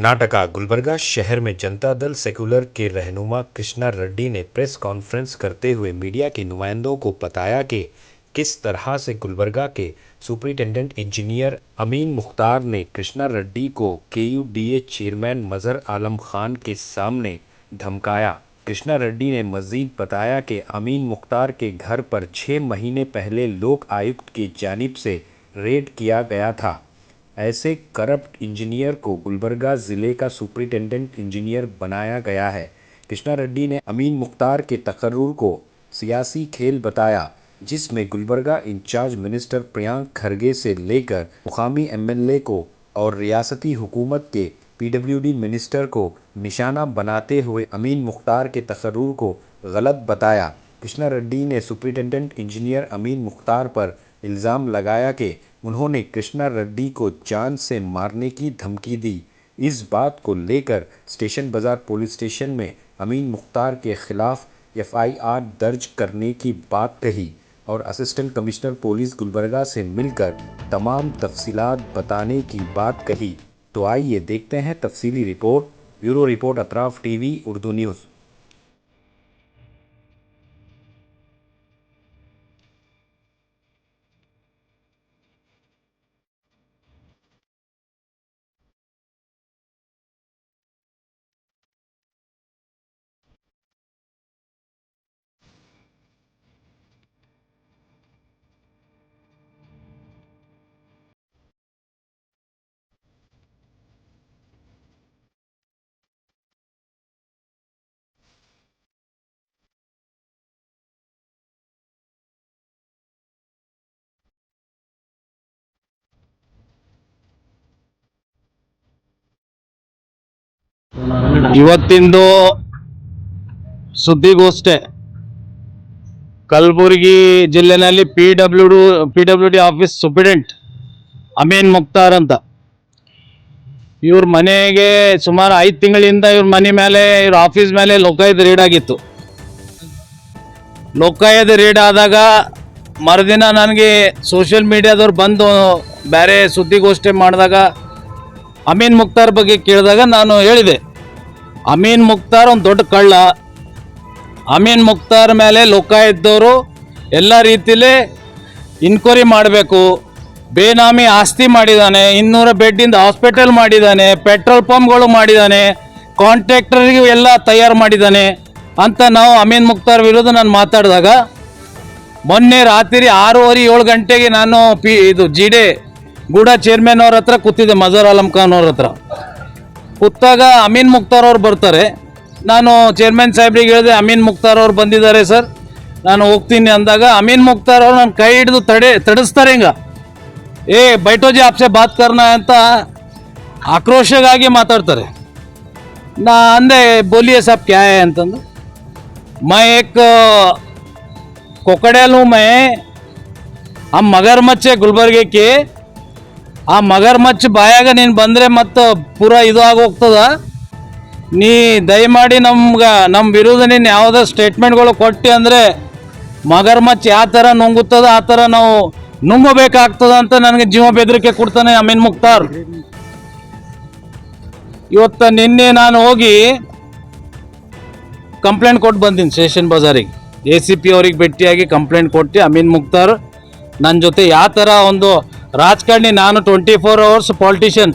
कर्नाटका गुलबर्गा शहर में जनता दल सेक्युलर के रहनुमा कृष्णा रेड्डी ने प्रेस कॉन्फ्रेंस करते हुए मीडिया के नुमाइंदों को बताया कि किस तरह से गुलबर्गा के सुपरिटेंडेंट इंजीनियर अमीन मुख्तार ने कृष्णा रेड्डी को केयूडीए चेयरमैन मजहर आलम खान के सामने धमकाया। कृष्णा रेड्डी ने मजीद बताया कि अमीन मुख्तार के घर पर 6 महीने पहले लोक आयुक्त की जानिब से रेड किया गया था। ऐसे करप्ट इंजीनियर को गुलबर्गा ज़िले का सुपरिटेंडेंट इंजीनियर बनाया गया है। कृष्णा रेड्डी ने अमीन मुख्तार के तकर्रुर को सियासी खेल बताया, जिसमें गुलबर्गा इंचार्ज मिनिस्टर प्रियांक खरगे से लेकर मुकामी एमएलए को और रियासती हुकूमत के पीडब्ल्यूडी मिनिस्टर को निशाना बनाते हुए अमीन मुख्तार के तकर्रुर को गलत बताया। कृष्णा रेड्डी ने सुपरिटेंडेंट इंजीनियर अमीन मुख्तार पर इल्ज़ाम लगाया कि उन्होंने कृष्णा रेड्डी को जान से मारने की धमकी दी। इस बात को लेकर स्टेशन बाज़ार पुलिस स्टेशन में अमीन मुख्तार के खिलाफ एफआईआर दर्ज करने की बात कही और असिस्टेंट कमिश्नर पुलिस गुलबर्गा से मिलकर तमाम तफसीलात बताने की बात कही। तो आइए देखते हैं तफसीली report. Bureau report Atraf TV Urdu news. ಇವತ್ತಿಂದು ಸುದ್ದಿಗೋಷ್ಠಿ ಕಲಬುರಗಿ ಜಿಲ್ಲೆನಲ್ಲಿ PWD office superintendent Amin Mukhtar ಅಂತ ಇವ್ರ ಮನೆಗೆ ಸುಮಾರು 5 ತಿಂಗಳಿಂದ ಇವ್ರ ಮನೆ ಮೇಲೆ ಇವ್ರ ಆಫೀಸ್ ಮೇಲೆ ಲೋಕಾಯುಕ್ತ ರೇಡ್ ಆಗಿತ್ತು. ಲೋಕಾಯುಕ್ತ ರೇಡ್ ಆದಾಗ ಮರುದಿನ ನನಗೆ ಸೋಷಿಯಲ್ ಮೀಡಿಯಾದವ್ರು ಬಂದು ಬೇರೆ ಸುದ್ದಿಗೋಷ್ಠಿ ಮಾಡಿದಾಗ ಅಮೀನ್ ಮುಖ್ತಾರ್ ಬಗ್ಗೆ ಕೇಳಿದಾಗ ನಾನು ಹೇಳಿದೆ, ಅಮೀನ್ ಮುಖ್ತಾರ್ ಒಂದು ದೊಡ್ಡ ಕಳ್ಳ. ಅಮೀನ್ ಮುಖ್ತಾರ್ ಮೇಲೆ ಲೋಕಾಯುಕ್ತದವರು ಎಲ್ಲ ರೀತಿಯಲ್ಲಿ ಇನ್ಕ್ವೈರಿ ಮಾಡಬೇಕು. ಬೇನಾಮಿ ಆಸ್ತಿ ಮಾಡಿದ್ದಾನೆ, 200 ಬೆಡ್ಡಿಂದ ಹಾಸ್ಪಿಟಲ್ ಮಾಡಿದ್ದಾನೆ, ಪೆಟ್ರೋಲ್ ಪಂಪ್ಗಳು ಮಾಡಿದ್ದಾನೆ, ಕಾಂಟ್ರಾಕ್ಟರ್ಗೆ ಎಲ್ಲ ತಯಾರು ಮಾಡಿದ್ದಾನೆ ಅಂತ ನಾವು ಅಮೀನ್ ಮುಖ್ತಾರ್ ವಿರುದ್ಧ ನಾನು ಮಾತಾಡಿದಾಗ ಮೊನ್ನೆ ರಾತ್ರಿ 6:30-7 ಗಂಟೆಗೆ ನಾನು ಜಿಡೆ ಗೂಡ ಚೇರ್ಮನ್ ಅವ್ರ ಹತ್ರ ಕೂತಿದ್ದೆ, ಮಜಹರ್ ಆಲಂ ಖಾನ್ ಅವ್ರ ಹತ್ರ ಕೂತಾಗ ಅಮೀನ್ ಮುಖ್ತಾರ್ ಅವ್ರು ಬರ್ತಾರೆ. ನಾನು ಚೇರ್ಮನ್ ಸಾಹೇಬ್ರಿಗೆ ಹೇಳಿದೆ, ಅಮೀನ್ ಮುಖ್ತಾರ್ ಅವ್ರು ಬಂದಿದ್ದಾರೆ ಸರ್, ನಾನು ಹೋಗ್ತೀನಿ ಅಂದಾಗ ಅಮೀನ್ ಮುಖ್ತಾರ್ ಅವ್ರು ನನ್ನ ಕೈ ಹಿಡಿದು ತಡಿಸ್ತಾರೆ. ಹಿಂಗ ಬೈಟೋಜಿ ಆಪ್ಸೆ ಬಾತ್ ಕರ್ನಾ ಅಂತ ಆಕ್ರೋಶಗಾಗಿ ಮಾತಾಡ್ತಾರೆ. ನಾ ಅಂದೆ ಬೋಲಿಯೇ ಸಾಬ್ ಕ್ಯಾ ಹೈ ಅಂತಂದು, मैं एक कोकड़ेल हूँ, मैं हम मगरमच्छ है गुलबर्गे के. ಆ ಮಗರ್ಮಚ್ಚ ಬಾಯಾಗ ನೀನು ಬಂದರೆ ಮತ್ತು ಪೂರಾ ಇದು ಆಗೋಗ್ತದ. ನೀ ದಯಮಾಡಿ ನಮ್ಮ ವಿರುದ್ಧ ನೀನು ಯಾವುದೇ ಸ್ಟೇಟ್ಮೆಂಟ್ಗಳು ಕೊಟ್ಟು ಅಂದರೆ ಮಗರ್ಮಚ್ಚ ಯಾವ ಥರ ನುಂಗುತ್ತದ ಆ ಥರ ನಾವು ನುಂಗಬೇಕಾಗ್ತದ ಅಂತ ನನಗೆ ಜೀವ ಬೆದರಿಕೆ ಕೊಡ್ತಾನೆ ಅಮೀನ್ ಮುಖ್ತಾರ್. ಇವತ್ತು ನಿನ್ನೆ ನಾನು ಹೋಗಿ ಕಂಪ್ಲೇಂಟ್ ಕೊಟ್ಟು ಬಂದೀನಿ ಸ್ಟೇಷನ್ ಬಜಾರಿಗೆ. ACP ಅವ್ರಿಗೆ ಭೇಟಿಯಾಗಿ ಕಂಪ್ಲೇಂಟ್ ಕೊಟ್ಟು ಅಮೀನ್ ಮುಖ್ತಾರ್ ನನ್ನ ಜೊತೆ ಯಾವ ಥರ ಒಂದು ರಾಜಕಾರಣಿ, ನಾನು 24 ಅವರ್ಸ್ ಪಾಲಿಟಿಷಿಯನ್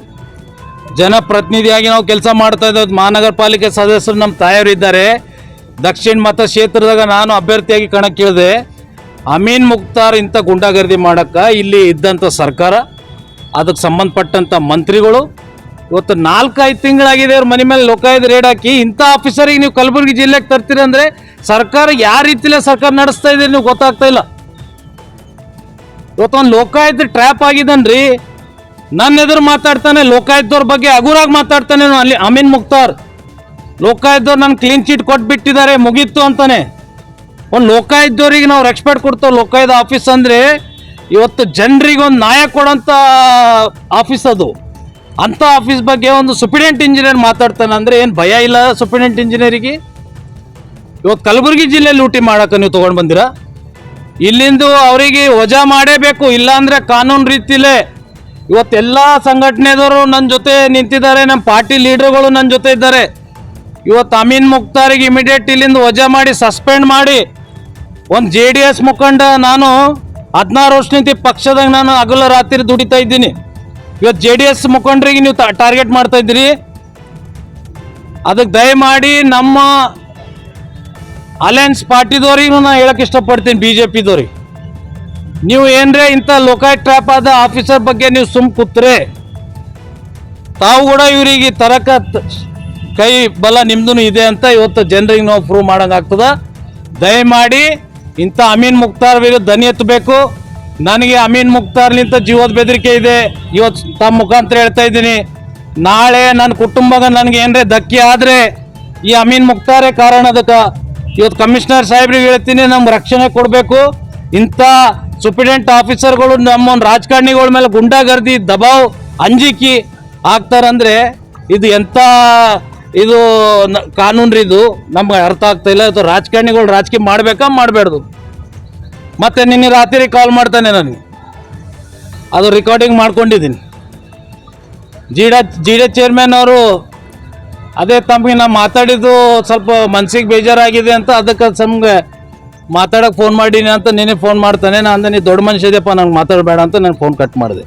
ಜನಪ್ರತಿನಿಧಿಯಾಗಿ ನಾವು ಕೆಲಸ ಮಾಡ್ತಾ ಇದ್ದೇವೆ. ಮಹಾನಗರ ಪಾಲಿಕೆ ಸದಸ್ಯರು ನಮ್ಮ ತಾಯವರು ಇದ್ದಾರೆ. ದಕ್ಷಿಣ ಮತಕ್ಷೇತ್ರದಾಗ ನಾನು ಅಭ್ಯರ್ಥಿಯಾಗಿ ಕಣಕ್ಕಿಳಿದೆ. ಅಮೀನ್ ಮುಖ್ತಾರ್ ಇಂಥ ಗುಂಡಾಗರ್ದಿ ಮಾಡೋಕ್ಕೆ ಇಲ್ಲಿ ಇದ್ದಂಥ ಸರ್ಕಾರ, ಅದಕ್ಕೆ ಸಂಬಂಧಪಟ್ಟಂಥ ಮಂತ್ರಿಗಳು ಇವತ್ತು 4-5 ತಿಂಗಳಾಗಿದೆ ಅವ್ರ ಮನೆ ಮೇಲೆ ಲೋಕಾಯುಕ್ತ ರೇಡ್ ಹಾಕಿ ಇಂಥ ಆಫೀಸರಿಗೆ ನೀವು ಕಲಬುರಗಿ ಜಿಲ್ಲೆಗೆ ತರ್ತೀರಿ ಅಂದರೆ ಸರ್ಕಾರ ಯಾವ ರೀತಿಯಲ್ಲೇ ಸರ್ಕಾರ ನಡೆಸ್ತಾ ಇದೆ ನೀವು ಗೊತ್ತಾಗ್ತಾ ಇಲ್ಲ. ಇವತ್ತೊಂದು ಲೋಕಾಯುಕ್ತ ಟ್ರ್ಯಾಪ್ ಆಗಿದ್ದಾನ್ರಿ. ನನ್ನ ಎದುರು ಮಾತಾಡ್ತಾನೆ, ಲೋಕಾಯುಕ್ತವ್ರ ಬಗ್ಗೆ ಹಗುರಾಗಿ ಮಾತಾಡ್ತಾನೆ ಅಲ್ಲಿ ಅಮೀನ್ ಮುಖ್ತಾರ್. ಲೋಕಾಯುಕ್ತವ್ರು ನನ್ನ ಕ್ಲೀನ್ ಚೀಟ್ ಕೊಟ್ಬಿಟ್ಟಿದ್ದಾರೆ, ಮುಗೀತು ಅಂತಾನೆ. ಒಂದು ಲೋಕಾಯುಕ್ತವ್ರಿಗೆ ನಾವು ರೆಸ್ಪೆಕ್ಟ್ ಕೊಡ್ತೇವೆ. ಲೋಕಾಯುಕ್ತ ಆಫೀಸ್ ಅಂದರೆ ಇವತ್ತು ಜನರಿಗೆ ಒಂದು ನ್ಯಾಯ ಕೊಡೋಂಥ ಆಫೀಸ್ ಅದು. ಅಂಥ ಆಫೀಸ್ ಬಗ್ಗೆ ಒಂದು ಸುಪ್ರೀಡೆಂಟ್ ಇಂಜಿನಿಯರ್ ಮಾತಾಡ್ತಾನೆ ಅಂದರೆ ಏನು ಭಯ ಇಲ್ಲ ಸುಪ್ರೀಡೆಂಟ್ ಇಂಜಿನಿಯರಿಗೆ? ಇವತ್ತು ಕಲಬುರಗಿ ಜಿಲ್ಲೆ ಲೂಟಿ ಮಾಡೋಕೆ ನೀವು ತೊಗೊಂಡು ಬಂದಿರಾ? ಇಲ್ಲಿಂದು ಅವರಿಗೆ ವಜಾ ಮಾಡೇಬೇಕು, ಇಲ್ಲಾಂದರೆ ಕಾನೂನು ರೀತಿಲೇ ಇವತ್ತೆಲ್ಲ ಸಂಘಟನೆದವರು ನನ್ನ ಜೊತೆ ನಿಂತಿದ್ದಾರೆ, ನಮ್ಮ ಪಾರ್ಟಿ ಲೀಡರ್ಗಳು ನನ್ನ ಜೊತೆ ಇದ್ದಾರೆ. ಇವತ್ತು ಅಮೀನ್ ಮುಕ್ತಾರಿಗೆ ಇಮಿಡಿಯೇಟ್ ಇಲ್ಲಿಂದ ವಜಾ ಮಾಡಿ ಸಸ್ಪೆಂಡ್ ಮಾಡಿ, ಒಂದು JDS ಮುಖಂಡ, ನಾನು 16 ವರ್ಷದಿಂದ ಪಕ್ಷದಾಗ ನಾನು ಹಗಲು ರಾತ್ರಿ ದುಡಿತಾ ಇದ್ದೀನಿ. ಇವತ್ತು JDS ಮುಖಂಡರಿಗೆ ನೀವು ಟಾರ್ಗೆಟ್ ಮಾಡ್ತಾ ಇದ್ದೀರಿ. ಅದಕ್ಕೆ ದಯಮಾಡಿ ನಮ್ಮ ಅಲಯನ್ಸ್ ಪಾರ್ಟಿದವ್ರಿಗೆ ನಾನು ಹೇಳಕ್ಕೆ ಇಷ್ಟಪಡ್ತೀನಿ, BJPದವ್ರಿಗೆ, ನೀವು ಏನ್ರೆ ಇಂಥ ಲೋಕಾಯುಕ್ತ ಟ್ರ್ಯಾಪ್ ಆದ ಆಫೀಸರ್ ಬಗ್ಗೆ ನೀವು ಸುಮ್ ಕೂತ್ರೆ ತಾವು ಕೂಡ ಇವರಿಗೆ ತರಕ ಕೈ ಬಲ ನಿಮ್ದು ಇದೆ ಅಂತ ಇವತ್ತು ಜನರಿಗೆ ನಾವು ಪ್ರೂವ್ ಮಾಡೋಂಗಾಗ್ತದ. ದಯಮಾಡಿ ಇಂಥ ಅಮೀನ್ ಮುಕ್ತಾರ್ ವಿರುದ್ಧ ಧ್ವನಿ ಎತ್ತಬೇಕು. ನನಗೆ ಅಮೀನ್ ಮುಕ್ತಾರ್ಲಿಂತ ಜೀವದ ಬೆದರಿಕೆ ಇದೆ. ಇವತ್ತು ತಮ್ಮ ಮುಖಾಂತರ ಹೇಳ್ತಾ ಇದ್ದೀನಿ, ನಾಳೆ ನನ್ನ ಕುಟುಂಬಗ ನನಗೆ ಏನ್ರೆ ಧಕ್ಕೆ ಆದರೆ ಈ ಅಮೀನ್ ಮುಕ್ತಾರೇ ಕಾರಣ. ಅದಕ್ಕೆ ಇವತ್ತು ಕಮಿಷನರ್ ಸಾಹೇಬ್ರಿಗೆ ಹೇಳ್ತೀನಿ, ನಮ್ಗೆ ರಕ್ಷಣೆ ಕೊಡಬೇಕು. ಇಂಥ ಸೂಪ್ರಿಡೆಂಟ್ ಆಫೀಸರ್ಗಳು ನಮ್ಮ ರಾಜಕಾರಣಿಗಳ ಮೇಲೆ ಗುಂಡಾಗರ್ದಿ ದಬಾವ್ ಅಂಜಿಕೆ ಆಗ್ತಾರಂದ್ರೆ ಇದು ಎಂಥ ಇದು ಕಾನೂನು ರೀ? ಇದು ನಮ್ಗೆ ಅರ್ಥ ಆಗ್ತಾ ಇಲ್ಲ. ಇದು ರಾಜಕಾರಣಿಗಳು ರಾಜಕೀಯ ಮಾಡಬೇಕಾ ಮಾಡಬೇಡ್ದು? ಮತ್ತೆ ನಿನ್ನೆ ರಾತ್ರಿ ಕಾಲ್ ಮಾಡ್ತಾನೆ ನನಗೆ, ಅದು ರೆಕಾರ್ಡಿಂಗ್ ಮಾಡ್ಕೊಂಡಿದ್ದೀನಿ. ಜಿ ಡಿ ಚೇರ್ಮನ್ ಅವರು ಅದೇ ತಮಗೆ ನಾ ಮಾತಾಡಿದ್ದು ಸ್ವಲ್ಪ ಮನ್ಸಿಗೆ ಬೇಜಾರಾಗಿದೆ ಅಂತ, ಅದಕ್ಕೆ ನಮ್ಗೆ ಮಾತಾಡೋಕೆ ಫೋನ್ ಮಾಡೀನಿ ಅಂತ ನಿನ್ನೆ ಫೋನ್ ಮಾಡ್ತಾನೆ. ನಾನು ಅಂದೆ, ನೀ ದೊಡ್ಡ ಮನುಷ್ಯ ಇದೆಯಪ್ಪ, ನಂಗೆ ಮಾತಾಡಬೇಡ ಅಂತ ನಾನು ಫೋನ್ ಕಟ್ ಮಾಡಿದೆ.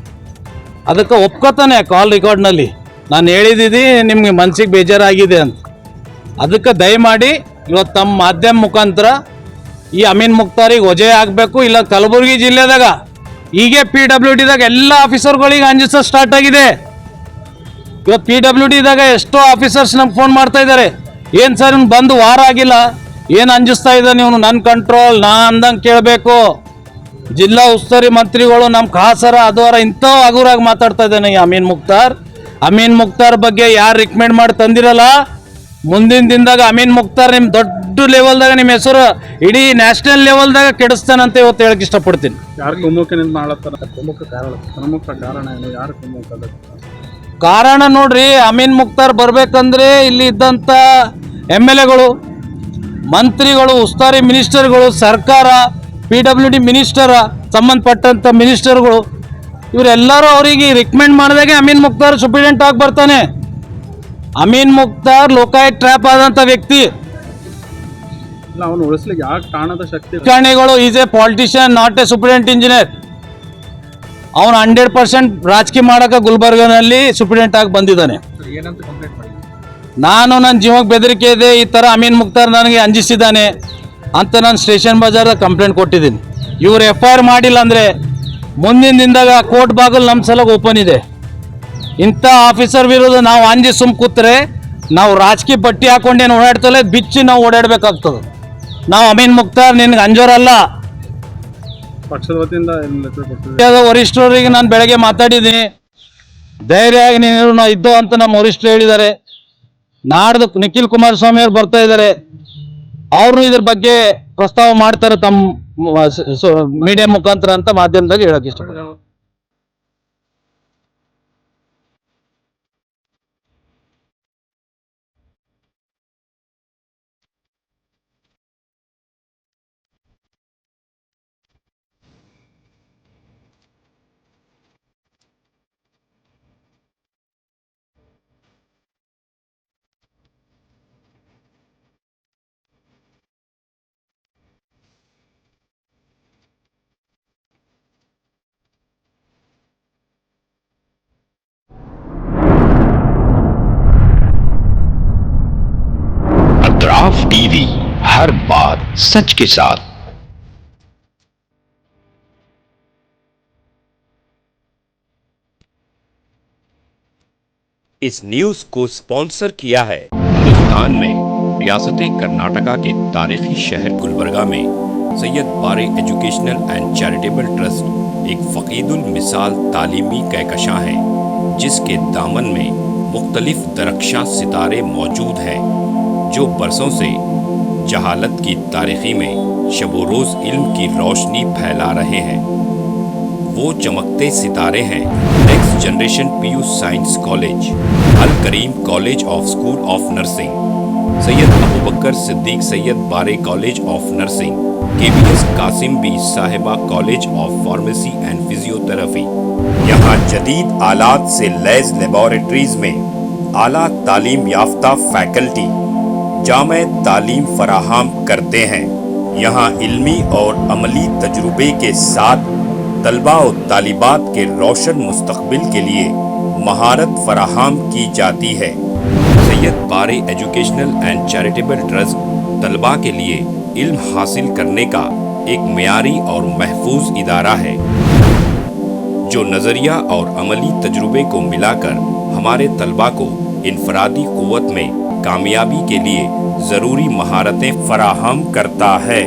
ಅದಕ್ಕೆ ಒಪ್ಕೋತಾನೆ ಕಾಲ್ ರೆಕಾರ್ಡ್ನಲ್ಲಿ, ನಾನು ಹೇಳಿದ್ದೀನಿ ನಿಮಗೆ ಮನ್ಸಿಗೆ ಬೇಜಾರಾಗಿದೆ ಅಂತ. ಅದಕ್ಕೆ ದಯಮಾಡಿ ಇವತ್ತು ತಮ್ಮ ಮಾಧ್ಯಮ ಮುಖಾಂತರ ಈ ಅಮೀನ್ ಮುಕ್ತಾರಿಗೆ ವಜೆ ಆಗಬೇಕು. ಇಲ್ಲ ಕಲಬುರಗಿ ಜಿಲ್ಲೆದಾಗ ಹೀಗೆ PWDದಾಗ ಎಲ್ಲ ಆಫೀಸರ್ಗಳಿಗೆ ಅಂಜಿಸೋ ಸ್ಟಾರ್ಟ್ ಆಗಿದೆ. ಇವತ್ತು PWDದಾಗ ಎಷ್ಟೋ ಆಫೀಸರ್ಸ್ ನಮ್ಗೆ ಫೋನ್ ಮಾಡ್ತಾ ಇದ್ದಾರೆ, ಏನು ಸರ್ ಇವ್ನು ಬಂದು ವಾರ ಆಗಿಲ್ಲ, ಏನು ಅಂಜಿಸ್ತಾ ಇದ್ದಾನೆ ಇವನು, ನನ್ನ ಕಂಟ್ರೋಲ್ ನಾ ಅಂದಂಗೆ ಕೇಳಬೇಕು. ಜಿಲ್ಲಾ ಉಸ್ತುವಾರಿ ಮಂತ್ರಿಗಳು ನಮ್ಮ ಖಾಸರ ಅದವರ ಇಂಥವು ಹಗುರಾಗಿ ಮಾತಾಡ್ತಾ ಇದ್ದಾನೆ ಈ ಅಮೀನ್ ಮುಕ್ತಾರ್ ಬಗ್ಗೆ ಯಾರು ರಿಕಮೆಂಡ್ ಮಾಡಿ ತಂದಿರಲ್ಲ, ಮುಂದಿನ ದಿನದಾಗ ಅಮೀನ್ ಮುಕ್ತಾರ್ ನಿಮ್ಮ ದೊಡ್ಡ ಲೆವೆಲ್ದಾಗ ನಿಮ್ಮ ಹೆಸರು ಇಡೀ ನ್ಯಾಷನಲ್ ಲೆವೆಲ್ದಾಗ ಕೆಡಿಸ್ತಾನಂತ ಇವತ್ತು ಹೇಳಕ್ಕೆ ಇಷ್ಟಪಡ್ತೀನಿ. ಕಾರಣ ನೋಡ್ರಿ, ಅಮೀನ್ ಮುಕ್ತಾರ್ ಬರ್ಬೇಕಂದ್ರೆ ಇಲ್ಲಿ ಇದ್ದಂಥ MLAಗಳು, ಮಂತ್ರಿಗಳು, ಉಸ್ತುವಾರಿ ಮಿನಿಸ್ಟರ್ಗಳು, ಸರ್ಕಾರ, PWD ಮಿನಿಸ್ಟರ್, ಸಂಬಂಧಪಟ್ಟಂಥ ಮಿನಿಸ್ಟರ್ಗಳು, ಇವರೆಲ್ಲರೂ ಅವರಿಗೆ ರಿಕಮೆಂಡ್ ಮಾಡಿದಾಗೆ ಅಮೀನ್ ಮುಕ್ತಾರ್ ಸೂಪ್ರಿಡೆಂಟ್ ಆಗಿ ಬರ್ತಾನೆ. ಅಮೀನ್ ಮುಕ್ತಾರ್ ಲೋಕಾಯುಕ್ತ ಟ್ರ್ಯಾಪ್ ಆದಂಥ ವ್ಯಕ್ತಿ. ಅವನು ಉಳಿಸ್ಲಿಕ್ಕೆ ಯಾಕೆ ಕಾರಣದ ಶಕ್ತಿ ರಾಜಕಾರಣಿಗಳು, is A politician, not A superintendent engineer. ಅವನು 100% ರಾಜಕೀಯ ಮಾಡೋಕೆ ಗುಲ್ಬರ್ಗನಲ್ಲಿ ಸೂಪ್ರಿಡೆಂಟ್ ಆಗಿ ಬಂದಿದ್ದಾನೆ. ಏನಂತ ಕಂಪ್ಲೇಂಟ್ ಮಾಡಿ, ನಾನು ನನ್ನ ಜೀವಕ್ಕೆ ಬೆದರಿಕೆ ಇದೆ, ಈ ಥರ ಅಮೀನ್ ಮುಕ್ತಾರ್ ನನಗೆ ಅಂಜಿಸಿದ್ದಾನೆ ಅಂತ ನಾನು ಸ್ಟೇಷನ್ ಬಜಾರ್ದಾಗ ಕಂಪ್ಲೇಂಟ್ ಕೊಟ್ಟಿದ್ದೀನಿ. ಇವರು FIR ಮಾಡಿಲ್ಲ ಅಂದರೆ ಮುಂದಿನ ದಿನದಾಗ ಕೋರ್ಟ್ ಬಾಗಿಲು ನಮ್ಮ ಸಲಗ ಓಪನ್ ಇದೆ. ಇಂಥ ಆಫೀಸರ್ ವಿರುದ್ಧ ನಾವು ಅಂಜಿ ಸುಮ್ ಕೂತ್ರೆ ನಾವು ರಾಜಕೀಯ ಪಟ್ಟಿ ಹಾಕೊಂಡೇನು ಓಡಾಡ್ತಲ್ಲ, ಬಿಚ್ಚಿ ನಾವು ಓಡಾಡಬೇಕಾಗ್ತದೆ. ನಾವು ಅಮೀನ್ ಮುಕ್ತಾರ್ ನಿನ್ಗೆ ಅಂಜೋರಲ್ಲ. ಪಕ್ಷದ ವತಿಯಿಂದ ವರಿಷ್ಠರಿಗೆ ನಾನು ಬೆಳಗ್ಗೆ ಮಾತಾಡಿದ್ದೀನಿ, ಧೈರ್ಯವಾಗಿ ನೀನು ನಾವು ಇದ್ದೋ ಅಂತ ನಮ್ಮ ವರಿಷ್ಠರು ಹೇಳಿದ್ದಾರೆ. ನಾಡ್ದು ನಿಖಿಲ್ ಕುಮಾರಸ್ವಾಮಿ ಅವರು ಬರ್ತಾ ಇದ್ದಾರೆ, ಅವರು ಇದ್ರ ಬಗ್ಗೆ ಪ್ರಸ್ತಾವ ಮಾಡ್ತಾರೆ ತಮ್ಮ ಮೀಡಿಯಾ ಮುಖಾಂತರ ಅಂತ ಮಾಧ್ಯಮದಾಗ ಹೇಳಕ್ ಇಷ್ಟಪಡ್ತೀನಿ. अतराफ टीवी, हर बात सच के साथ। इस न्यूज को स्पॉन्सर किया है हिंदुस्तान में रियासत कर्नाटका के तारीखी शहर गुलबर्गा में Syed Bare educational and charitable trust एक फकीदुल मिसाल तालीमी कहकशां है, जिसके दामन में मुख्तलिफ दरख्शां सितारे मौजूद हैं जो बरसों से जहालत की तारीखी में शबो रोज़ इल्म की रोशनी फैला रहे हैं। वो चमकते सितारे हैं next generation PU science college, Al Kareem college of school of nursing, Syed Abu Bakar Siddique Syed Bare college of nursing, KBS Kasim Bi Sahiba college of pharmacy and physiotherapy. यहाँ जदीद आलात से लैस लेबोरेटरीज में आला तालीम याफ्ता फैकल्टी जामे तालीम फराहम करते हैं। यहाँ इल्मी और अमली तजुर्बे के साथ तलबा और तालिबात के रोशन मुस्तकबिल के लिए महारत फराहम की जाती है। Syed Bare educational and charitable trust तलबा के लिए इल्म हासिल करने का एक मियारी और महफूज इदारा है, जो नज़रिया और अमली तजुर्बे को मिलाकर हमारे तलबा को इनफरादी क़ुव्वत में कामयाबी के लिए ज़रूरी महारतें फराहम करता है।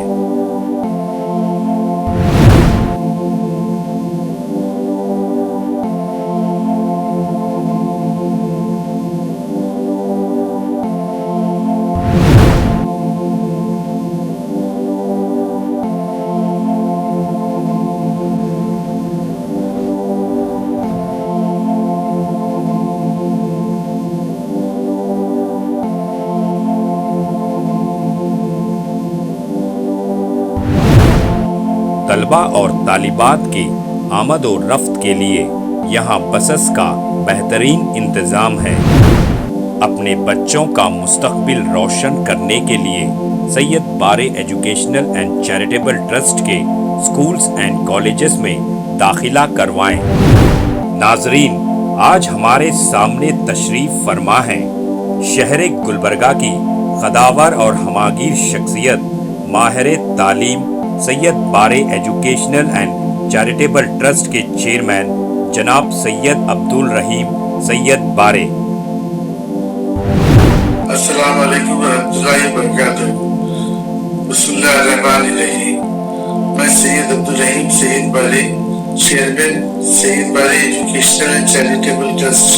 तलबा और तालिबात की आमद और रफ्त के लिए यहाँ बसेस का बेहतरीन इंतज़ाम है। अपने बच्चों का मुस्तकबिल रोशन करने के लिए Syed Bare educational and charitable trust के स्कूल्स एंड कॉलेजेस में दाखिला करवाएं। नाजरीन, आज हमारे सामने तशरीफ़ फरमा है शहर गुलबर्गा की कदावर और हमागीर शख्सियत माहिर तालीम Syed Bare educational and charitable trust के चेयरमैन जनाब सैयद अब्दुल रहीम सैयद बारे। अस्सलाम वालेकुम रहमतुल्लाहि व बरकातुहू। बिस्मिल्लाहिर्रहमानिर्रहीम। मैं सैयद अब्दुल रहीम सैयद बारे, chairman Syed Bare educational and charitable trust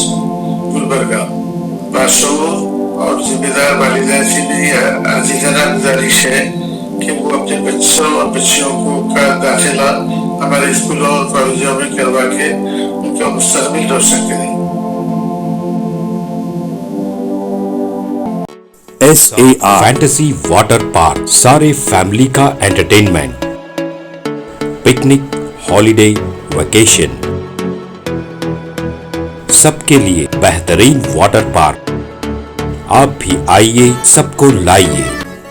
Gulbarga, बाशऊर और जिम्मेदार वालिदैन से मेरी अजीज़ाना गुजारिश है कि वो अपने बच्चों और बच्चियों का दाखिला हमारे स्कूलों और कॉलेजों में करवा के उनका मुस्तकबिल रोशन करें। SAR फैंटेसी वाटर पार्क, सारे फैमिली का एंटरटेनमेंट, पिकनिक, हॉलिडे, वेकेशन, सबके लिए बेहतरीन वाटर पार्क। आप भी आइए, सबको लाइए।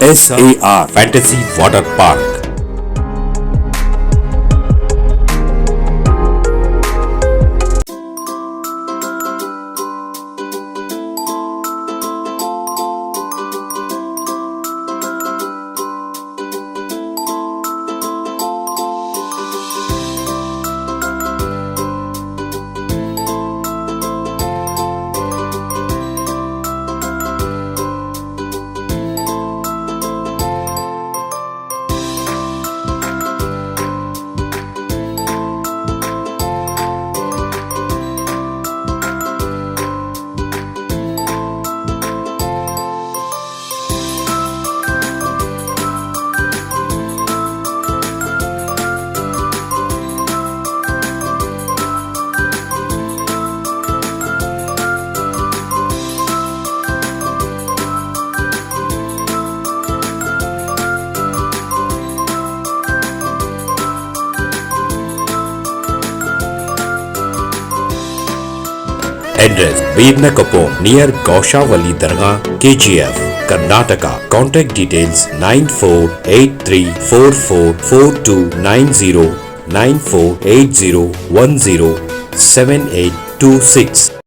SAR fantasy water park. Address: Veerna Kapur, near Gaushavali Dargah, KGF, Karnataka. Contact details: 9483444290, 9480107826.